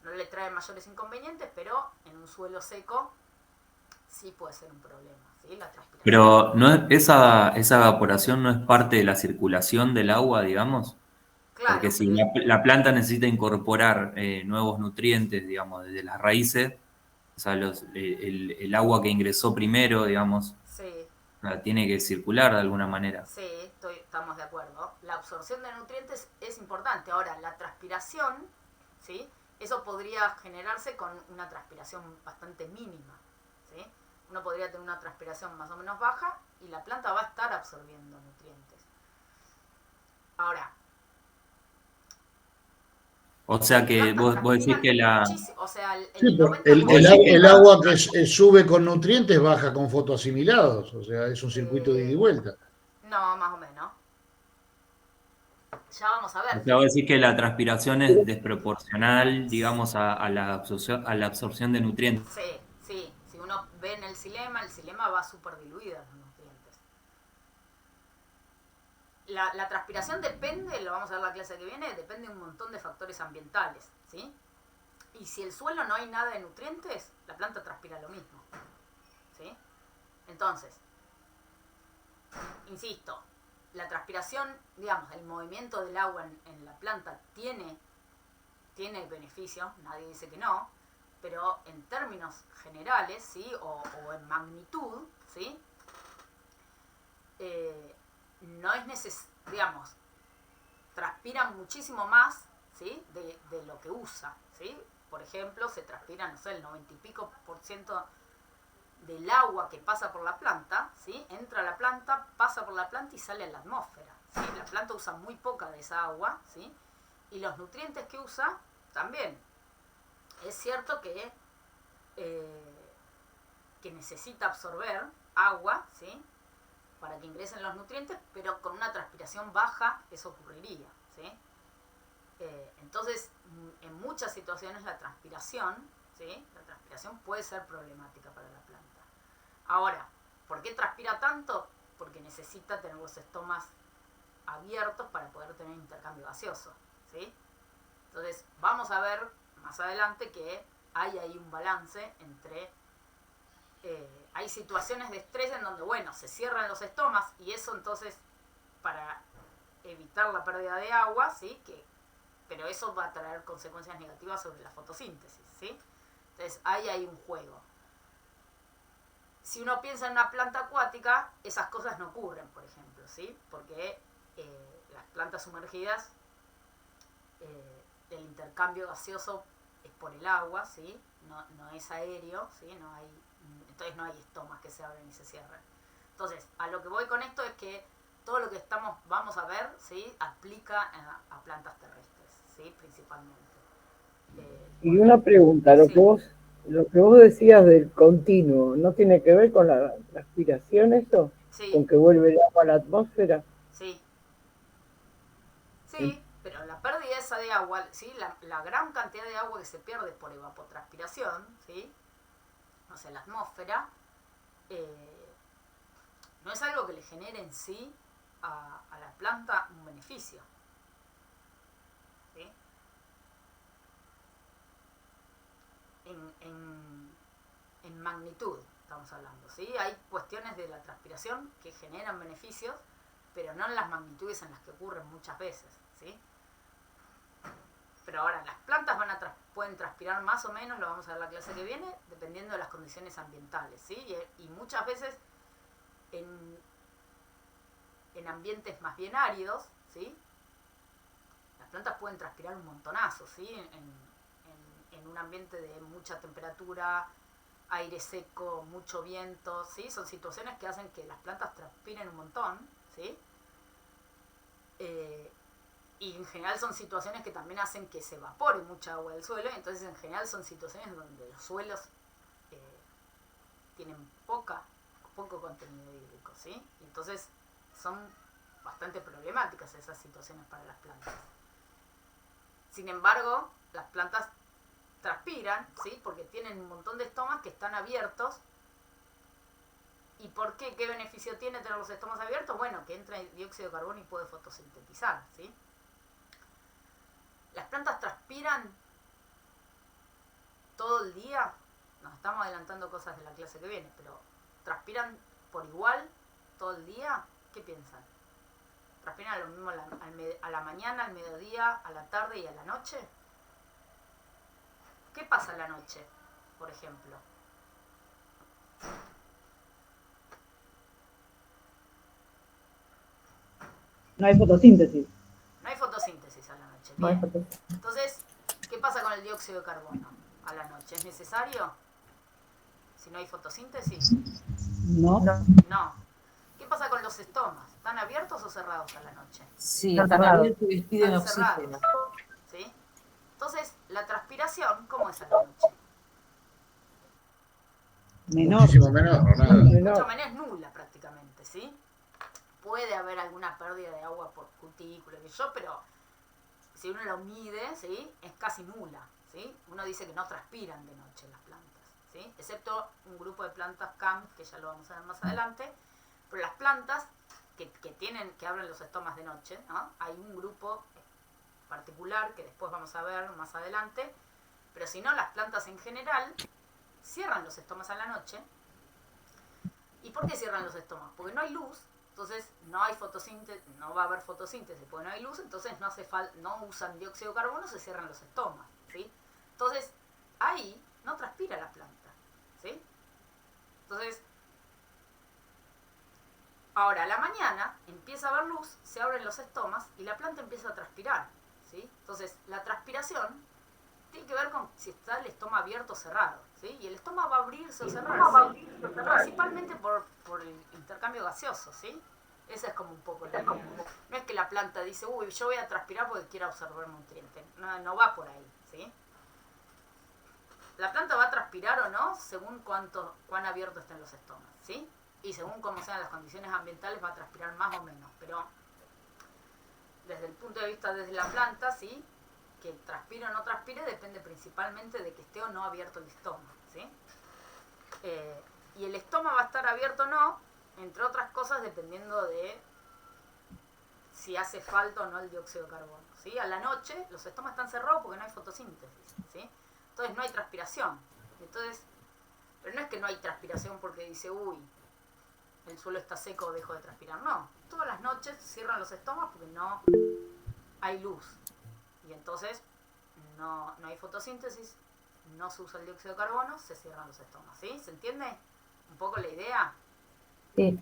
no le trae mayores inconvenientes, pero en un suelo seco sí puede ser un problema, ¿sí?, la transpiración. Pero no esa evaporación no es parte de la circulación del agua, digamos. Claro, Porque si la planta necesita incorporar nuevos nutrientes, digamos, desde las raíces, o sea, el agua que ingresó primero, digamos, sí, tiene que circular de alguna manera. sí, estamos de acuerdo. La absorción de nutrientes es importante. Ahora, la transpiración, ¿sí?, eso podría generarse con una transpiración bastante mínima, ¿sí? Uno podría tener una transpiración más o menos baja y la planta va a estar absorbiendo nutrientes. Ahora, O sea que vos decís que o sea, el Sí, pero 90%. el agua que sube con nutrientes baja con fotoasimilados, o sea, es un circuito de ida y vuelta. No, más o menos. Ya vamos a O ver. sea, vos decís que la transpiración es desproporcional, digamos, a la absorción de nutrientes. Sí, sí. Si uno ve en el xilema va súper diluida en los nutrientes. La transpiración depende, lo vamos a ver en la clase que viene, depende de un montón de factores ambientales, ¿sí? Y si el suelo no hay nada de nutrientes, la planta transpira lo mismo, ¿sí? Entonces, insisto, la transpiración, digamos, el movimiento del agua en la planta tiene beneficios, nadie dice que no, pero en términos generales, ¿sí? O en magnitud, ¿sí? No es necesario, digamos, transpiran muchísimo más, ¿sí? de lo que usa, ¿sí? Por ejemplo, se transpira, no sé, el 90 y pico % del agua que pasa por la planta, ¿sí? Entra a la planta, pasa por la planta y sale a la atmósfera, ¿sí? La planta usa muy poca de esa agua, ¿sí? Y los nutrientes que usa también. Es cierto que necesita absorber agua, ¿sí? Para que ingresen los nutrientes, pero con una transpiración baja eso ocurriría, ¿sí? Entonces, en muchas situaciones la transpiración, ¿sí? La transpiración puede ser problemática para la planta. Ahora, ¿por qué transpira tanto? Porque necesita tener los estomas abiertos para poder tener intercambio gaseoso, ¿sí? Entonces, vamos a ver más adelante que hay ahí un balance entre... hay situaciones de estrés en donde, bueno, se cierran los estomas y eso entonces, para evitar la pérdida de agua, ¿sí? Pero eso va a traer consecuencias negativas sobre la fotosíntesis, ¿sí? Entonces, ahí hay un juego. Si uno piensa en una planta acuática, esas cosas no ocurren, por ejemplo, ¿sí? Porque las plantas sumergidas, el intercambio gaseoso es por el agua, ¿sí? No es aéreo, ¿sí? Entonces no hay estomas que se abren y se cierran. Entonces, a lo que voy con esto es que todo lo que vamos a ver, ¿sí? Aplica a plantas terrestres, ¿sí? Principalmente. Y una pregunta, Sí. lo que vos decías del continuo, ¿no tiene que ver con la transpiración eso? Sí. ¿Con que vuelve el agua a la atmósfera? Sí. Sí, pero la pérdida esa de agua, ¿sí? La gran cantidad de agua que se pierde por evapotranspiración, ¿sí? O sea, la atmósfera, no es algo que le genere en sí a la planta un beneficio, ¿sí? En magnitud estamos hablando, ¿sí? Hay cuestiones de la transpiración que generan beneficios, pero no en las magnitudes en las que ocurren muchas veces, ¿sí? Pero ahora, las plantas pueden transpirar más o menos, lo vamos a ver la clase que viene, dependiendo de las condiciones ambientales, ¿sí? Y muchas veces en ambientes más bien áridos, ¿sí? Las plantas pueden transpirar un montonazo, ¿sí? En un ambiente de mucha temperatura, aire seco, mucho viento, ¿sí? Son situaciones que hacen que las plantas transpiren un montón, ¿sí? Y en general son situaciones que también hacen que se evapore mucha agua del suelo, y entonces en general son situaciones donde los suelos tienen poco contenido hídrico, ¿sí? Y entonces son bastante problemáticas esas situaciones para las plantas. Sin embargo, las plantas transpiran, ¿sí? Porque tienen un montón de estomas que están abiertos. ¿Y por qué? ¿Qué beneficio tiene tener los estomas abiertos? Bueno, que entra dióxido de carbono y puede fotosintetizar, ¿sí? Las plantas transpiran todo el día. Nos estamos adelantando cosas de la clase que viene, pero ¿transpiran por igual todo el día? ¿Qué piensan? ¿Transpiran lo mismo a la mañana, al mediodía, a la tarde y a la noche? ¿Qué pasa a la noche, por ejemplo? No hay fotosíntesis. No hay fotosíntesis a la noche. No hay Bien. fotosíntesis. Entonces, ¿qué pasa con el dióxido de carbono a la noche? ¿Es necesario? Si no hay fotosíntesis. No. No. ¿Qué pasa con los estomas? ¿Están abiertos o cerrados a la noche? Sí, están abiertos y despiden Están oxígeno. cerrados, ¿sí? Entonces, la transpiración, ¿cómo es a la noche? Menor. Muchísimo menor, o nada. Mucho menos, nula prácticamente, ¿sí? Puede haber alguna pérdida de agua por cutícula, pero si uno lo mide, ¿sí? Es casi nula, ¿sí? Uno dice que no transpiran de noche las plantas, ¿sí? Excepto un grupo de plantas CAM, que ya lo vamos a ver más adelante, pero las plantas que abren los estomas de noche, ¿no? Hay un grupo particular que después vamos a ver más adelante, pero si no, las plantas en general cierran los estomas a la noche. ¿Y por qué cierran los estomas? Porque no hay luz, Entonces no hay fotosíntesis, no va a haber fotosíntesis porque no hay luz, entonces no usan dióxido de carbono, se cierran los estomas, ¿sí? Entonces ahí no transpira la planta, ¿sí? Entonces, ahora a la mañana empieza a haber luz, se abren los estomas y la planta empieza a transpirar, ¿sí? Entonces la transpiración tiene que ver con si está el estoma abierto o cerrado, ¿sí? Y el estoma va a abrirse o cerrarse, principalmente por el intercambio gaseoso, ¿sí? Esa es como un poco la idea. No es que la planta dice, uy, yo voy a transpirar porque quiero absorber nutrientes. No va por ahí, ¿sí? La planta va a transpirar o no según cuán abierto estén los estomas, ¿sí? Y según cómo sean las condiciones ambientales va a transpirar más o menos. Pero desde el punto de vista desde la planta, ¿sí? Que transpire o no transpire depende principalmente de que esté o no abierto el estoma, ¿sí? Y el estoma va a estar abierto o no, entre otras cosas, dependiendo de si hace falta o no el dióxido de carbono, ¿sí? A la noche los estomas están cerrados porque no hay fotosíntesis, ¿sí? Entonces no hay transpiración. Entonces, pero no es que no hay transpiración porque dice, uy, el suelo está seco, dejo de transpirar. No, todas las noches cierran los estomas porque no hay luz. Y entonces no hay fotosíntesis, no se usa el dióxido de carbono, se cierran los estomas, ¿sí? ¿Se entiende un poco la idea? Sí.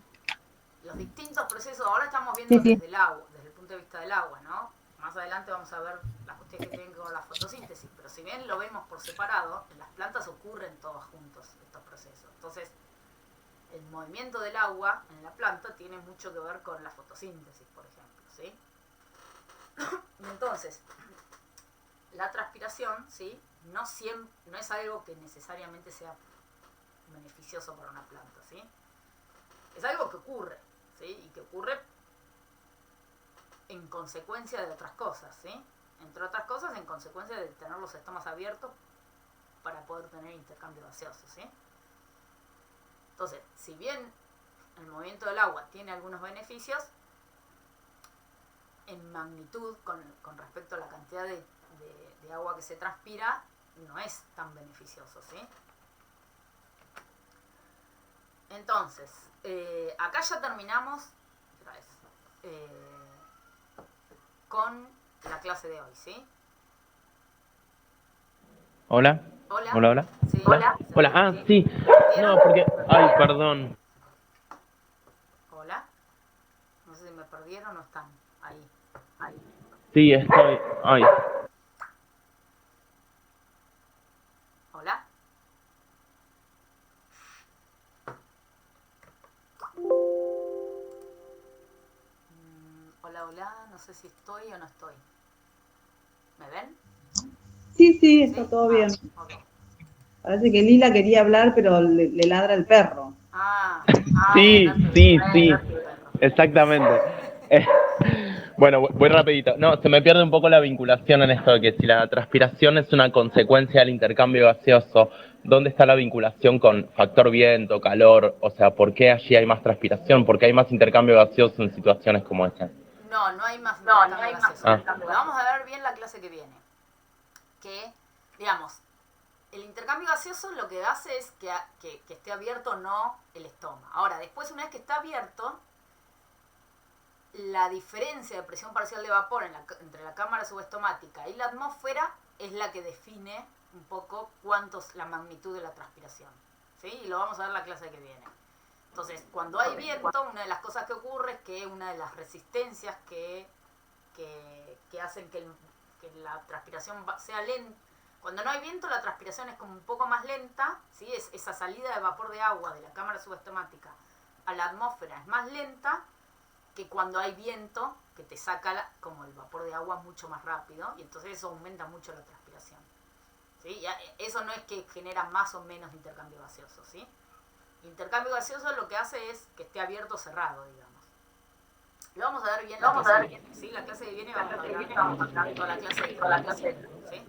Los distintos procesos, ahora estamos viendo Sí, sí. desde el agua, desde el punto de vista del agua, ¿no? Más adelante vamos a ver las cuestiones que tienen que ver con la fotosíntesis, pero si bien lo vemos por separado, en las plantas ocurren todos juntos estos procesos. Entonces, el movimiento del agua en la planta tiene mucho que ver con la fotosíntesis, por ejemplo, ¿sí? Y entonces, la transpiración, ¿sí? No es algo que necesariamente sea beneficioso para una planta, ¿sí? Es algo que ocurre, ¿sí? Y que ocurre en consecuencia de otras cosas, ¿sí? Entre otras cosas, en consecuencia de tener los estomas abiertos para poder tener intercambio gaseoso, ¿sí? Entonces, si bien el movimiento del agua tiene algunos beneficios, en magnitud con respecto a la cantidad de agua que se transpira, no es tan beneficioso, ¿sí? Entonces, acá ya terminamos con la clase de hoy, ¿sí? Hola. Hola. Hola, hola. Sí. Hola. Hola. Ah, ¿Sí? sí. ¿Vieron? No, porque. Ay, perdón. Hola. No sé si me perdieron o están ahí. Sí, estoy. Ay. Hola. Hola. No sé si estoy o no estoy. ¿Me ven? Sí, está ¿Sí? todo bien. Ok. Parece que Lila quería hablar, pero le ladra el perro. Sí, Bueno, sí, sí. el perro. Exactamente. Bueno, voy rapidito. No, se me pierde un poco la vinculación en esto de que si la transpiración es una consecuencia del intercambio gaseoso, ¿dónde está la vinculación con factor viento, calor? O sea, ¿por qué allí hay más transpiración? ¿Por qué hay más intercambio gaseoso en situaciones como esta? No hay más intercambio gaseoso. Ah. Lo vamos a ver bien la clase que viene. Que, digamos, el intercambio gaseoso lo que hace es que esté abierto o no el estoma. Ahora, después, una vez que está abierto, la diferencia de presión parcial de vapor entre la cámara subestomática y la atmósfera es la que define un poco la magnitud de la transpiración, ¿sí? Y lo vamos a ver en la clase que viene. Entonces, cuando hay viento, una de las cosas que ocurre es que una de las resistencias que hacen que la transpiración sea lenta. Cuando no hay viento, la transpiración es como un poco más lenta, ¿sí? Esa salida de vapor de agua de la cámara subestomática a la atmósfera es más lenta que cuando hay viento, que te saca como el vapor de agua mucho más rápido, y entonces eso aumenta mucho la transpiración, ¿sí? Y eso no es que genera más o menos intercambio gaseoso, ¿sí? Intercambio gaseoso lo que hace es que esté abierto o cerrado, digamos. Lo vamos a ver bien la clase que viene, ¿sí? La clase que viene vamos a hablar toda la clase de transpiración, ¿sí?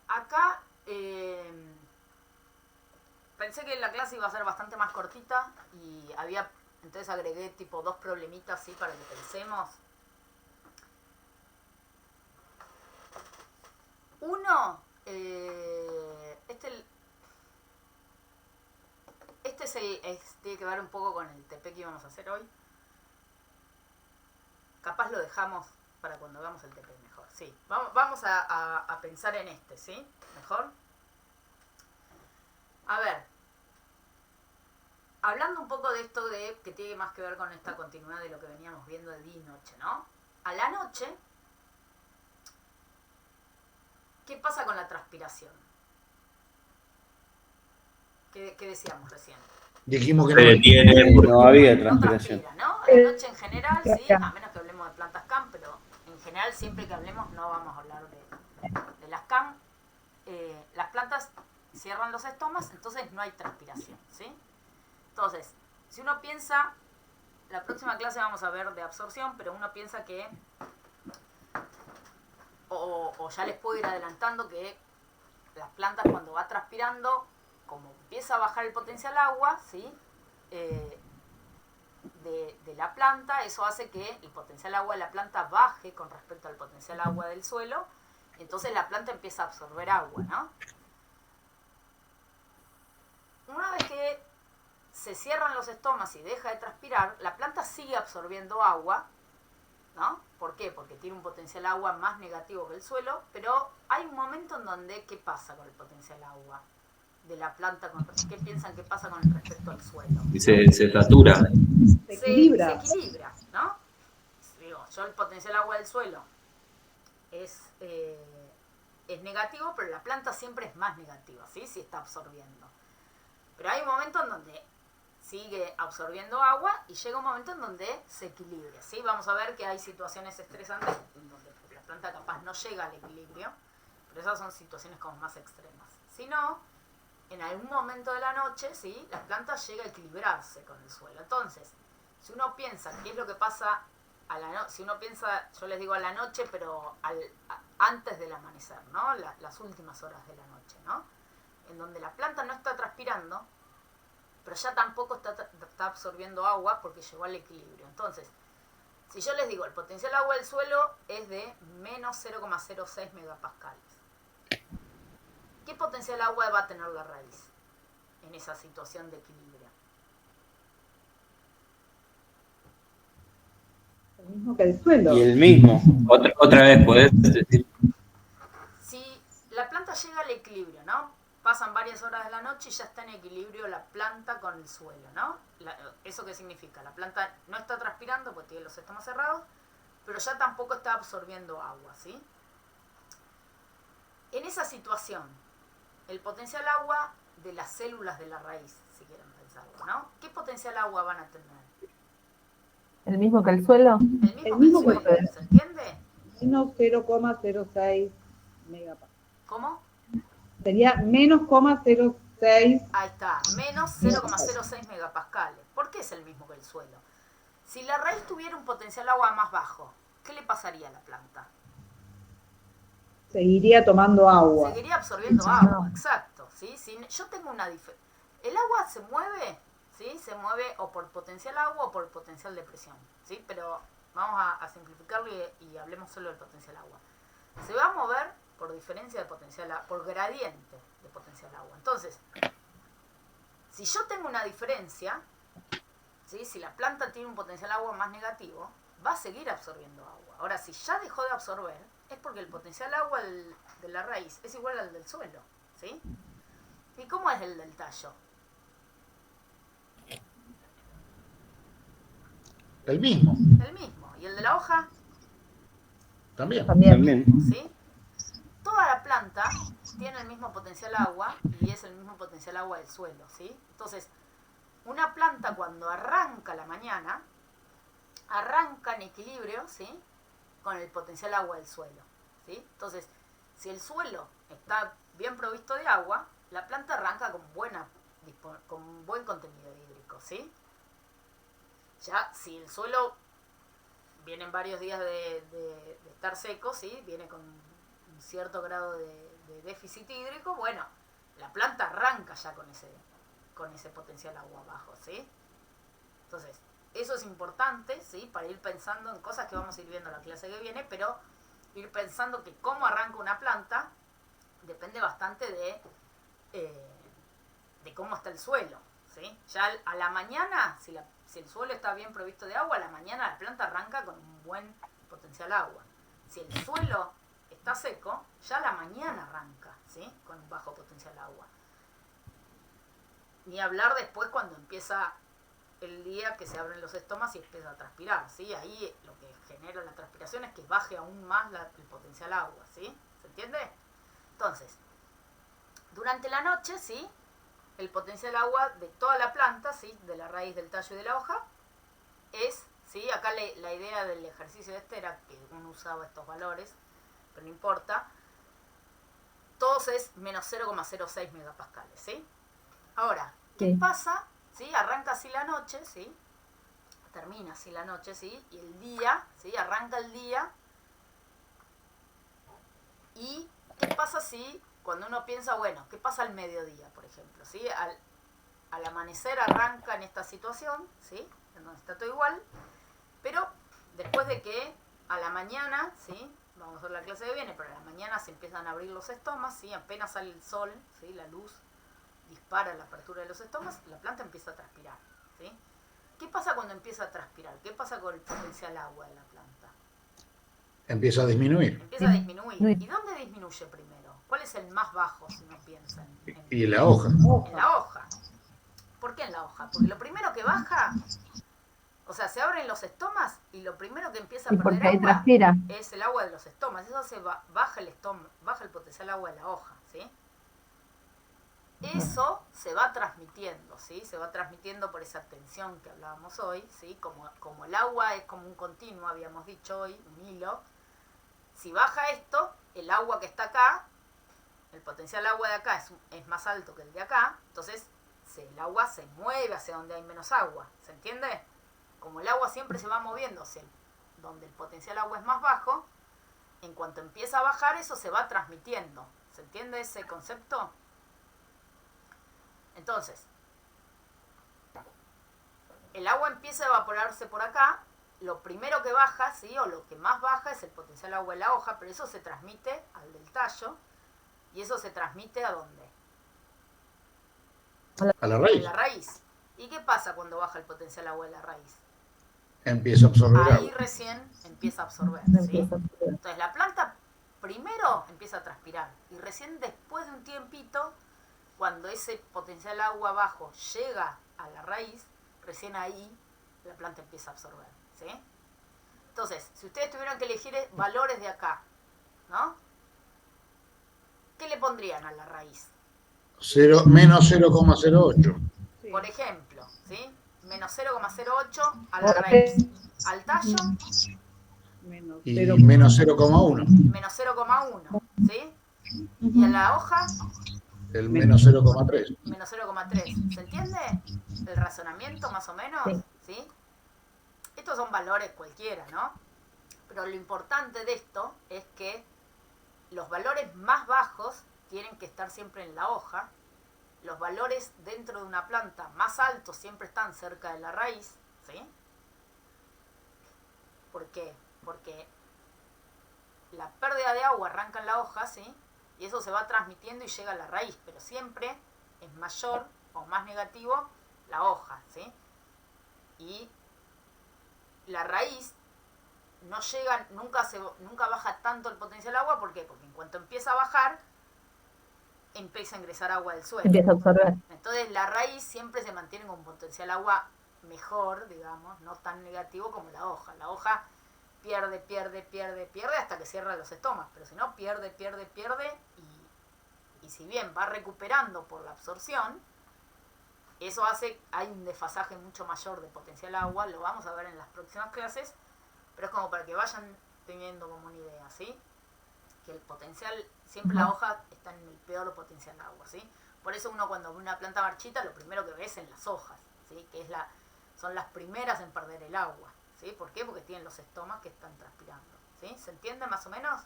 Acá pensé que la clase iba a ser bastante más cortita y entonces agregué tipo 2 problemitas, ¿sí? Para que pensemos. Uno, tiene que ver un poco con el TP que íbamos a hacer hoy. Capaz lo dejamos para cuando hagamos el TP mejor. Sí, vamos a pensar en este, ¿sí? Mejor. A ver, hablando un poco de esto de que tiene más que ver con esta continuidad de lo que veníamos viendo de día y noche, ¿no? A la noche, ¿qué pasa con la transpiración? ¿Qué decíamos recién? Dijimos que Se no. detiene porque No había No transpiración. transpira, ¿no? A la noche en general, sí, a menos que hablemos de plantas CAM, pero en general siempre que hablemos no vamos a hablar de las CAM. Las plantas cierran los estomas, entonces no hay transpiración, ¿sí? Entonces, si uno piensa, la próxima clase vamos a ver de absorción, pero uno piensa que, o ya les puedo ir adelantando que las plantas cuando va transpirando, como empieza a bajar el potencial agua, ¿sí? De la planta, eso hace que el potencial agua de la planta baje con respecto al potencial agua del suelo, y entonces la planta empieza a absorber agua, ¿no? Una vez que se cierran los estomas y deja de transpirar, la planta sigue absorbiendo agua, ¿no? ¿Por qué? Porque tiene un potencial agua más negativo que el suelo, pero hay un momento en donde, ¿qué pasa con el potencial agua de la planta? ¿Qué piensan que pasa con respecto al suelo? se satura. Se equilibra. Se equilibra, ¿no? Digo, yo el potencial agua del suelo es negativo, pero la planta siempre es más negativa, ¿sí? Si está absorbiendo. Pero hay un momento en donde sigue absorbiendo agua y llega un momento en donde se equilibra, ¿sí? Vamos a ver que hay situaciones estresantes en donde la planta capaz no llega al equilibrio, pero esas son situaciones como más extremas. Si no, en algún momento de la noche, ¿sí? La planta llega a equilibrarse con el suelo. Entonces, si uno piensa qué es lo que pasa a la noche, si uno piensa, yo les digo a la noche, pero antes del amanecer, ¿no? Las últimas horas de la noche, ¿no? En donde la planta no está transpirando, pero ya tampoco está absorbiendo agua porque llegó al equilibrio. Entonces, si yo les digo, el potencial agua del suelo es de menos 0,06 megapascales. ¿Qué potencial agua va a tener la raíz en esa situación de equilibrio? El mismo que el suelo. Y el mismo. Otra vez, ¿podés decir? Si la planta llega al equilibrio, ¿no? Pasan varias horas de la noche y ya está en equilibrio la planta con el suelo, ¿no? ¿Eso qué significa? La planta no está transpirando porque tiene los estomas cerrados, pero ya tampoco está absorbiendo agua, ¿sí? En esa situación, el potencial agua de las células de la raíz, si quieren pensarlo, ¿no? ¿Qué potencial agua van a tener? ¿El mismo que el suelo? El mismo que el suelo, ¿se entiende? Menos 0,06 megapascales. ¿Cómo? Sería menos 0,06. Ahí está, menos 0,06 megapascales. ¿Por qué es el mismo que el suelo? Si la raíz tuviera un potencial agua más bajo, ¿qué le pasaría a la planta? Seguiría tomando agua. Seguiría absorbiendo agua, exacto. ¿Sí? Si yo tengo una diferencia. El agua se mueve, ¿sí? Se mueve o por potencial agua o por potencial de presión, ¿sí? Pero vamos a simplificarlo y hablemos solo del potencial agua. Se va a mover por diferencia de potencial agua, por gradiente de potencial agua. Entonces, si yo tengo una diferencia, ¿sí? Si la planta tiene un potencial agua más negativo, va a seguir absorbiendo agua. Ahora, si ya dejó de absorber, es porque el potencial agua de la raíz es igual al del suelo, ¿sí? ¿Y cómo es el del tallo? El mismo, El mismo. ¿Y el de la hoja? también. También. ¿Sí? Toda la planta tiene el mismo potencial agua y es el mismo potencial agua del suelo, ¿sí? Entonces, una planta cuando arranca la mañana, arranca en equilibrio, ¿sí? Con el potencial agua del suelo, ¿sí? Entonces, si el suelo está bien provisto de agua, la planta arranca con buen contenido hídrico, ¿sí? Ya, si el suelo vienen varios días de estar seco, ¿sí? Viene con un cierto grado de déficit hídrico, bueno, la planta arranca ya con ese potencial agua bajo, ¿sí? Entonces, eso es importante, ¿sí? Para ir pensando en cosas que vamos a ir viendo en la clase que viene, pero ir pensando que cómo arranca una planta depende bastante de cómo está el suelo, ¿sí? Ya a la mañana, si el suelo está bien provisto de agua, a la mañana la planta arranca con un buen potencial agua. Si el suelo está seco, ya a la mañana arranca, ¿sí? Con un bajo potencial agua. Ni hablar después cuando empieza el día que se abren los estomas y empieza a transpirar, ¿sí? Ahí lo que genera la transpiración es que baje aún más el potencial agua, ¿sí? ¿Se entiende? Entonces, durante la noche, ¿sí? El potencial agua de toda la planta, ¿sí? De la raíz, del tallo y de la hoja, es, ¿sí? Acá la idea del ejercicio era que uno usaba estos valores, pero no importa. Todos es menos 0,06 megapascales, ¿sí? Ahora, ¿qué pasa? ¿Sí? Arranca así la noche, ¿sí? Termina así la noche, ¿sí? Y el día, ¿sí? Arranca el día. ¿Y qué pasa si cuando uno piensa, bueno, qué pasa al mediodía, por ejemplo, ¿sí? Al amanecer arranca en esta situación, ¿sí? En donde está todo igual, pero después de que a la mañana, ¿sí? Vamos a ver la clase que viene, pero a la mañana se empiezan a abrir los estomas, ¿sí? Apenas sale el sol, ¿sí? La luz dispara la apertura de los estomas, la planta empieza a transpirar, ¿sí? ¿Qué pasa cuando empieza a transpirar? ¿Qué pasa con el potencial agua de la planta? Empieza a disminuir. Empieza a disminuir. ¿Y dónde disminuye primero? ¿Cuál es el más bajo, si uno piensa Y en la hoja. En la hoja. ¿Por qué en la hoja? Porque lo primero que baja, o sea, se abren los estomas y lo primero que empieza a Y porque perder ahí agua transpira. es el agua de los estomas. Eso baja el potencial agua de la hoja, ¿sí? Eso se va transmitiendo, ¿sí? Se va transmitiendo por esa tensión que hablábamos hoy, ¿sí? Como el agua es como un continuo, habíamos dicho hoy, un hilo. Si baja esto, el agua que está acá, el potencial agua de acá es más alto que el de acá, entonces el agua se mueve hacia donde hay menos agua, ¿se entiende? Como el agua siempre se va moviendo hacia donde el potencial agua es más bajo, en cuanto empieza a bajar eso se va transmitiendo, ¿se entiende ese concepto? Entonces, el agua empieza a evaporarse por acá, lo primero que baja, ¿sí? O lo que más baja es el potencial agua de la hoja, pero eso se transmite al del tallo, y eso se transmite ¿a dónde? A la raíz. A la raíz. ¿Y qué pasa cuando baja el potencial agua de la raíz? Empieza a absorber Ahí agua. recién empieza a absorber, ¿sí? Entonces la planta primero empieza a transpirar, y recién después de un tiempito, cuando ese potencial agua bajo llega a la raíz, recién ahí la planta empieza a absorber, ¿sí? Entonces, si ustedes tuvieran que elegir valores de acá, ¿no? ¿Qué le pondrían a la raíz? Menos 0,08. Por ejemplo, ¿sí? Menos 0,08 a la raíz. Al tallo, Y menos 0,1. menos 0,1, ¿sí? Y a la hoja, El menos 0,3. menos 0,3. ¿Se entiende el razonamiento más o menos? ¿Sí? Estos son valores cualquiera, ¿no? Pero lo importante de esto es que los valores más bajos tienen que estar siempre en la hoja. Los valores dentro de una planta más altos siempre están cerca de la raíz, ¿sí? ¿Por qué? Porque la pérdida de agua arranca en la hoja, ¿sí? Y eso se va transmitiendo y llega a la raíz, pero siempre es mayor o más negativo la hoja, ¿sí? Y la raíz no llega, nunca baja tanto el potencial agua, ¿por qué? Porque en cuanto empieza a bajar, empieza a ingresar agua del suelo. Empieza a absorber. Entonces la raíz siempre se mantiene con potencial agua mejor, digamos, no tan negativo como la hoja. La hoja pierde hasta que cierra los estomas, pero si no, pierde, y si bien va recuperando por la absorción, eso hay un desfasaje mucho mayor de potencial agua, lo vamos a ver en las próximas clases, pero es como para que vayan teniendo como una idea, ¿sí? Que el potencial, siempre la hoja está en el peor potencial agua, ¿sí? Por eso uno cuando ve una planta marchita, lo primero que ve es en las hojas, ¿sí? Que son las primeras en perder el agua, ¿sí? ¿Por qué? Porque tienen los estomas que están transpirando, ¿sí? ¿Se entiende más o menos?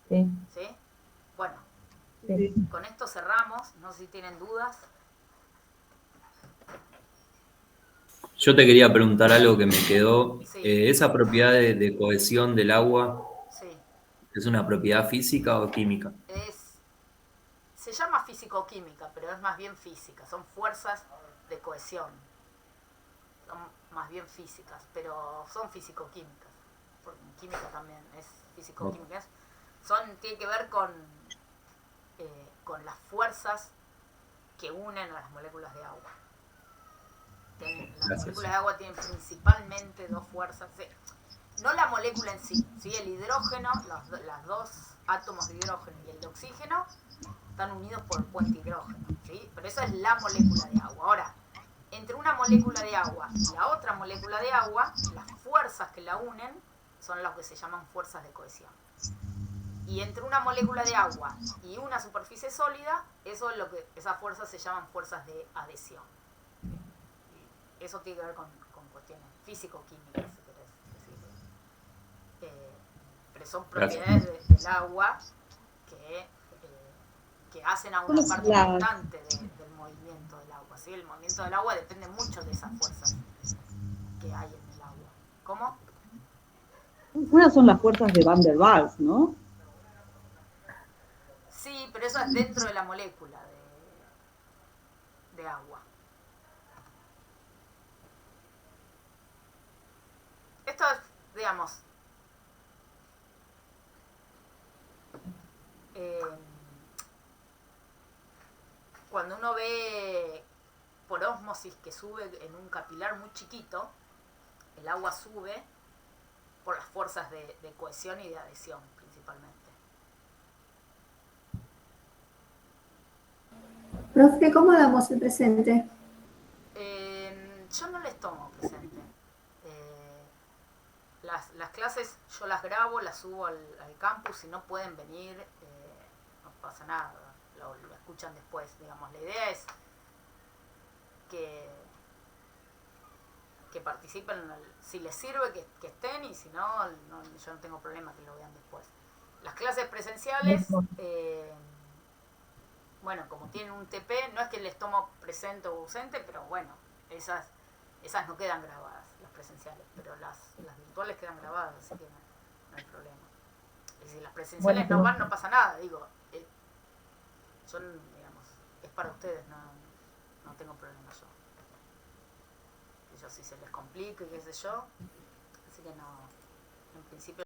Sí. ¿Sí? Bueno, Sí. con esto cerramos, no sé si tienen dudas. Yo te quería preguntar algo que me quedó. Sí. ¿Esa propiedad de cohesión del agua Sí. es una propiedad física o química? se llama físico-química, pero es más bien física, son fuerzas de cohesión. Son más bien físicas, pero son físico-químicas. Porque en química también es físico-químicas. Tiene que ver con las fuerzas que unen a las moléculas de agua. Las moléculas de agua tienen principalmente dos fuerzas. No la molécula en sí, ¿sí? El hidrógeno, los dos átomos de hidrógeno y el de oxígeno están unidos por el puente hidrógeno, ¿sí? Pero eso es la molécula de agua. Ahora, entre una molécula de agua y la otra molécula de agua, las fuerzas que la unen son las que se llaman fuerzas de cohesión. Y entre una molécula de agua y una superficie sólida, esas fuerzas se llaman fuerzas de adhesión. Eso tiene que ver con cuestiones físico-químicas, si querés decir. Pero son propiedades del agua que hacen a una parte importante del movimiento del agua, ¿sí? El movimiento del agua depende mucho de esas fuerzas que hay en el agua. ¿Cómo? Unas son las fuerzas de Van der Waals, ¿no? Sí, pero eso es dentro de la molécula de agua. Esto es, digamos, cuando uno ve por ósmosis que sube en un capilar muy chiquito, el agua sube por las fuerzas de cohesión y de adhesión principalmente. Profe, ¿cómo damos el presente? Yo no les tomo presente. Las clases yo las grabo, las subo al campus, si no pueden venir, no pasa nada, lo escuchan después, digamos. La idea es que participen, si les sirve que estén, y si no, yo no tengo problema que lo vean después. Las clases presenciales, bueno, como tienen un TP, no es que les tomo presente o ausente, pero bueno, esas no quedan grabadas, las presenciales, pero las virtuales quedan grabadas, así que no hay problema. Y si las presenciales no van, no pasa nada, digo, son, digamos, es para ustedes, no tengo problema yo. Si se les complica y qué sé yo, así que no, en principio